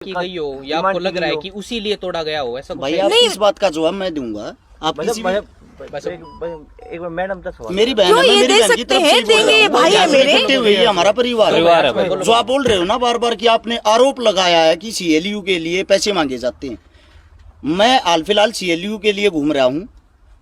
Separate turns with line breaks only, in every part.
की गई हो या आपको लग रहा है कि उसी लिए तोड़ा गया हो, ऐसा
भाई आप इस बात का जवाब मैं दूंगा। आप किसी भी
एक बार मैडम
मेरी बहन है, मेरी बहन की तरफ से देंगे, ये भाई है मेरे, हुए ये हमारा परिवार है। जो आप बोल रहे हो ना बार बार कि आपने आरोप लगाया है कि सीएलयू के लिए पैसे मांगे जाते हैं, मैं हाल फिलहाल सीएलयू के लिए घूम रहा हूँ।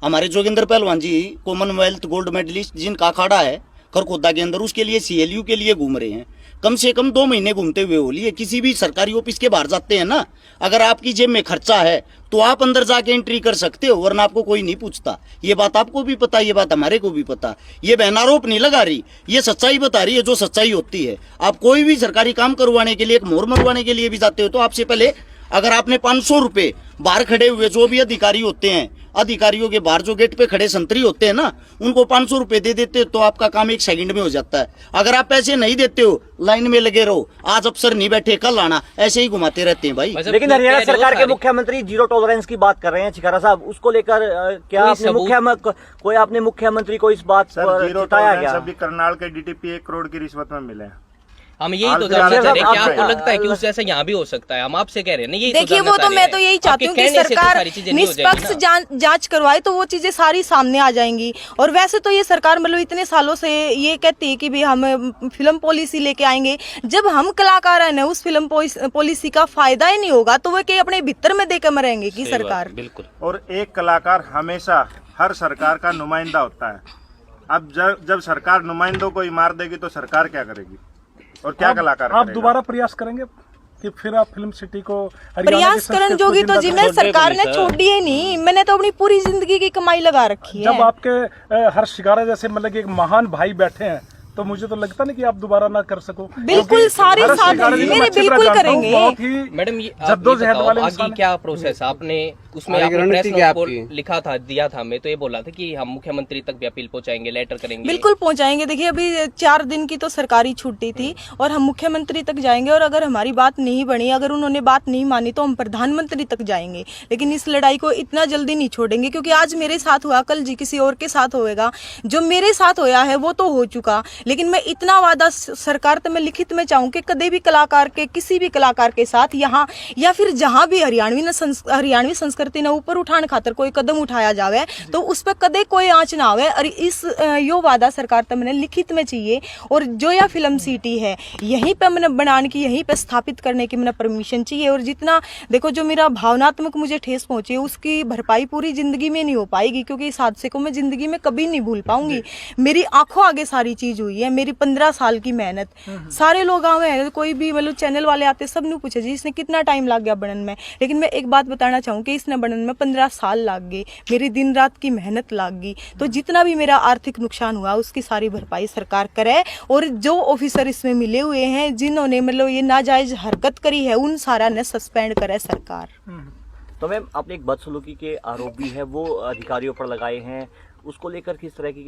हमारे जोगिंदर पहलवान जी कॉमनवेल्थ गोल्ड मेडलिस्ट जिनका अखाड़ा है खरखोदा के अंदर, उसके लिए सीएलयू के लिए घूम रहे हैं। कम से कम 2 महीने घूमते हुए हो लिए। किसी भी सरकारी ऑफिस के बाहर जाते हैं ना, अगर आपकी जेब में खर्चा है तो आप अंदर जाके एंट्री कर सकते हो, वरना आपको कोई नहीं पूछता। ये बात आपको भी पता, ये बात हमारे को भी पता। ये बहन आरोप नहीं लगा रही, ये सच्चाई बता रही है जो सच्चाई होती है। आप कोई भी सरकारी काम करवाने के लिए, एक मोहर मरवाने के लिए भी जाते हो तो आपसे पहले अगर आपने 500 रुपए बाहर खड़े हुए जो भी अधिकारी होते हैं, अधिकारियों के बाहर जो गेट पे खड़े संतरी होते हैं ना, उनको 500 रुपए दे देते तो आपका काम 1 सेकंड में हो जाता है। अगर आप पैसे नहीं देते हो, लाइन में लगे रहो, आज अफसर नहीं बैठे कल आना, ऐसे ही घुमाते रहते हैं भाई।
लेकिन हरियाणा सरकार के मुख्यमंत्री जीरो टॉलरेंस की बात कर रहे हैं चिकारा साहब, उसको लेकर क्या आपने मुख्यमंत्री को इस बात पर बताया गया?
अभी करनाल के डीटीपी 1 करोड़ की रिश्वत में मिले हैं।
हम यही तो जानना चाह रहे हैं, क्या आपको लगता है कि उस जैसा यहाँ भी हो सकता है? हम आपसे कह रहे हैं ना, यही
देखिए वो तो मैं तो यही चाहती हूँ कि सरकार निष्पक्ष जांच करवाए तो वो चीजें सारी सामने आ जाएंगी। और वैसे तो ये सरकार मतलब इतने सालों से ये कहती है कि भी हम फिल्म पॉलिसी लेके आएंगे, जब हम कलाकार है ना उस फिल्म पॉलिसी का फायदा ही नहीं होगा तो वो क्या अपने भीतर में देकर मरेंगे की सरकार?
बिल्कुल।
और एक कलाकार हमेशा हर सरकार का नुमाइंदा होता है। अब जब सरकार नुमाइंदों को ही मार देगी तो सरकार क्या करेगी और क्या कलाकार
आप दोबारा प्रयास करेंगे कि फिर आप फिल्म सिटी को
प्रयास करने जोगी तो जी मैं सरकार ने छोड़ी है नहीं, मैंने तो अपनी पूरी जिंदगी की कमाई लगा रखी है।
जब आपके हर शिकारा जैसे मतलब एक महान भाई बैठे हैं तो मुझे तो लगता नहीं कि आप दोबारा ना कर सको।
बिल्कुल सारे साथ मेरे बिल्कुल करेंगे
मैडम। जद्दोजहद वाले आगे क्या प्रोसेस आपने उसमें आपने प्रेस नोट को लिखा था, दिया था, मैं तो ये बोला था कि हम मुख्यमंत्री तक भी अपील पहुंचाएंगे, लेटर करेंगे।
बिल्कुल पहुंचाएंगे। देखिए अभी 4 दिन की तो सरकारी छुट्टी थी और हम मुख्यमंत्री तक जाएंगे और अगर हमारी बात नहीं बनी, अगर उन्होंने बात नहीं मानी तो हम प्रधानमंत्री तक जाएंगे। लेकिन इस लड़ाई को इतना जल्दी नहीं छोड़ेंगे क्योंकि आज मेरे साथ हुआ कल जी किसी और के साथ होएगा। जो मेरे साथ होया है वो तो हो चुका, लेकिन मैं इतना वादा सरकार तो मैं लिखित में चाहूँ कि कदे भी कलाकार के किसी भी कलाकार के साथ यहाँ या फिर जहाँ भी हरियाणवी संस्कृति ने ऊपर उठाने खातर कोई कदम उठाया जावे तो उस पर कदे कोई आंच ना आवे। और इस यो वादा सरकार तो मैंने लिखित में चाहिए। और जो यह फिल्म सिटी है यहीं पे मैंने बनाने की, यहीं पे स्थापित करने की मैंने परमिशन चाहिए। और जितना देखो जो मेरा भावनात्मक मुझे ठेस पहुंची है उसकी भरपाई पूरी जिंदगी में नहीं हो पाएगी क्योंकि इस हादसे को मैं जिंदगी में कभी नहीं भूल पाऊंगी। मेरी आंखों आगे सारी चीज हुई है, मेरी 15 साल की मेहनत। सारे लोग आए हैं, कोई भी मतलब चैनल वाले आते सब ने पूछा जी इसने कितना टाइम लग गया बनन में, लेकिन मैं एक बात बताना चाहूँ कि इसने बनन में 15 साल लग गए, मेरी दिन रात की मेहनत लग गई। तो जितना भी मेरा आर्थिक नुकसान हुआ उसकी सारी भरपाई सरकार करे। और जो ऑफिसर इसमें मिले हुए हैं जिन्होंने मतलब ये नाजायज हरकत करी है उन सारा ने सस्पेंड करे सरकार।
तो मैम आपने एक बदसलूकी के आरोप भी है वो अधिकारियों पर लगाए हैं, उसको लेकर किस तरह की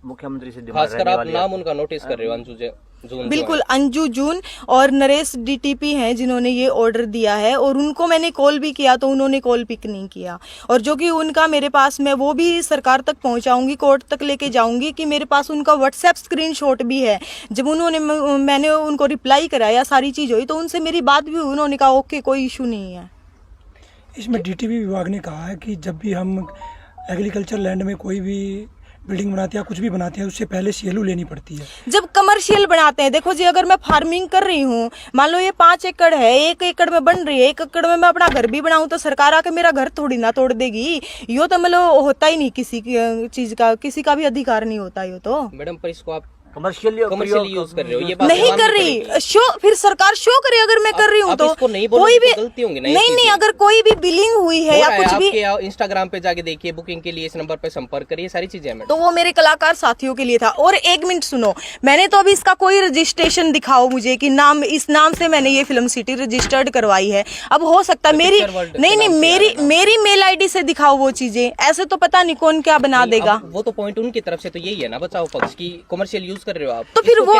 मुख्यमंत्री से
खासकर आप नाम उनका नोटिस कर रहे हो? अंजू जून।
बिल्कुल अंजू जून और नरेश डीटीपी हैं जिन्होंने ये ऑर्डर दिया है और उनको मैंने कॉल भी किया तो उन्होंने कॉल पिक नहीं किया। और जो कि उनका मेरे पास, मैं वो भी सरकार तक पहुंचाऊंगी, कोर्ट तक लेके जाऊंगी कि मेरे पास उनका व्हाट्सएप स्क्रीनशॉट भी है। जब मैंने उनको रिप्लाई कराया सारी चीज हुई तो उनसे मेरी बात भी हुई, उन्होंने कहा ओके कोई इशू नहीं है।
इसमें डीटीपी विभाग ने कहा है कि जब भी हम एग्रीकल्चर लैंड में कोई भी बिल्डिंग बनाते हैं या कुछ भी बनाते हैं उससे पहले सीएलयू लेनी पड़ती है।
जब कमर्शियल बनाते हैं, देखो जी अगर मैं फार्मिंग कर रही हूँ, मान लो ये 5 एकड़ है, 1 एकड़ में बन रही है, 1 एकड़ में मैं अपना घर भी बनाऊं तो सरकार आके मेरा घर थोड़ी ना तोड़ देगी। यो तो मतलब होता ही नहीं, किसी चीज का किसी का भी अधिकार नहीं होता। यो तो
मैडम पर इसको आप
कमर्शियल
यूज कर रहे हो, ये बात
नहीं कर रही। शो फिर सरकार शो करे अगर मैं कर रही हूँ तो कोई भी
गलती होंगी ना।
नहीं अगर कोई भी बिलिंग हुई है या कुछ भी,
इंस्टाग्राम पे जाके देखिए, बुकिंग के लिए इस नंबर पे संपर्क करिए, सारी चीजें।
तो वो मेरे कलाकार साथियों के लिए था। और 1 मिनट सुनो, मैंने तो अभी इसका कोई रजिस्ट्रेशन दिखाओ मुझे कि नाम, इस नाम से मैंने ये फिल्म सिटी रजिस्टर्ड करवाई है। अब हो सकता है मेरी मेरी मेल आईडी से दिखाओ वो चीजें, ऐसे तो पता नहीं कौन क्या बना देगा।
वो तो पॉइंट उनकी तरफ से तो यही है ना, बचाओ पक्ष की कमर्शियल यूज कर रहे हो आप,
तो फिर वो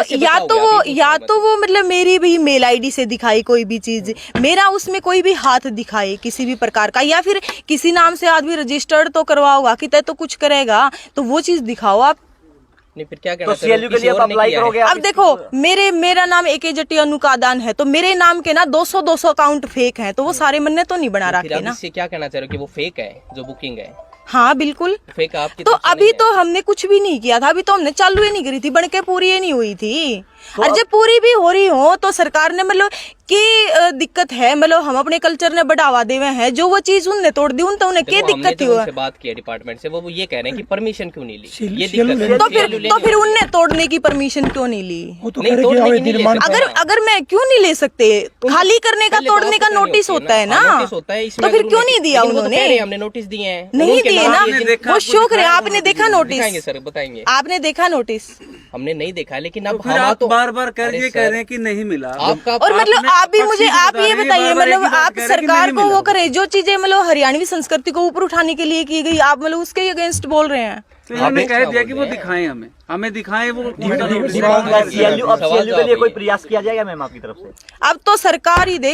या तो वो मतलब मेरी भी मेल आईडी से दिखाई कोई भी चीज, मेरा उसमें कोई भी हाथ दिखाए किसी भी प्रकार का, या फिर किसी नाम से आदमी रजिस्टर्ड तो करवाओगा कि तय तो कुछ करेगा, तो वो चीज दिखाओ आप।
नहीं फिर क्या
तो
कहना
सीएलयू के लिए आप अप्लाई करोगे?
अब देखो मेरा नाम AK जट्टी अनुकादान है, तो मेरे नाम के ना 200 अकाउंट फेक हैं, तो वो सारे मैंने तो नहीं बना
फिर
रखे
आप
ना।
इससे क्या कहना चाह रहे हो कि वो फेक है जो बुकिंग है?
हाँ बिल्कुल
फेक आपकी
तो
तरफ से
अभी
नहीं है।
तो हमने कुछ भी नहीं किया था, अभी तो हमने चालू ही नहीं करी थी, बनके पूरी ही नहीं हुई थी। और जब पूरी भी हो रही हो तो सरकार ने मतलब की दिक्कत है, मतलब हम अपने कल्चर ने बढ़ावा देवे हैं, जो वो चीज उनने तोड़ दी उन तो उन्हें क्या
देखो, हमने
दिक्कत थी?
जो उनसे बात की है डिपार्टमेंट से, वो ये कह रहे हैं कि परमिशन क्यों नहीं ली, ये
CLU
दिक्कत है।
तो फिर उनने तोड़ने की परमिशन क्यों नहीं ली?
वो तो
नहीं,
कह रहे
तोड़ने
कि
की
अवैध
नहीं ले
निर्माण
सकते।
अगर मैं क्यों नहीं ले सकते? खाली करने का
पहले तो
तोड़ने का
आपको करनी
नोटिस
होती
होता है ना,
नोटिस होता है, इसमें
तो फिर
जरूर
क्यों
नहीं-
नहीं दिया
लेकिन वो तो कह
उन्होंने?
रहे हैं, हमने नोटिस दिए हैं
नहीं
उनके
दिए
नाम
ना,
ये जिन-
वो शो करे। आपने देखा नोटिस?
दिखाएंगे सर, बताएंगे।
आपने देखा नोटिस?
हमने नहीं देखा, लेकिन अब
फिर
हम
आप
तो
बार बार कर
अरे
ये
सर,
कह रहे हैं कि नहीं मिला।
आपका
और मतलब
आपने
आप भी
पक्षी
मुझे
से
आप
बता
ये
रहे हैं,
बताइए,
बार-बार एक
मतलब
ही बात
आप
कह रहे हैं कि
सरकार
नहीं
को वो
मिला।
करे जो चीजें मतलब हरियाणवी संस्कृति को ऊपर उठाने के लिए की गई, आप मतलब उसके अगेंस्ट बोल रहे हैं।
तो इन्होंने कह दिया कि वो दिखाएं, हमें दिखाएं वो
सीएलयू के लिए कोई प्रयास किया जाएगा मैम आपकी तरफ से?
अब तो सरकार ही देख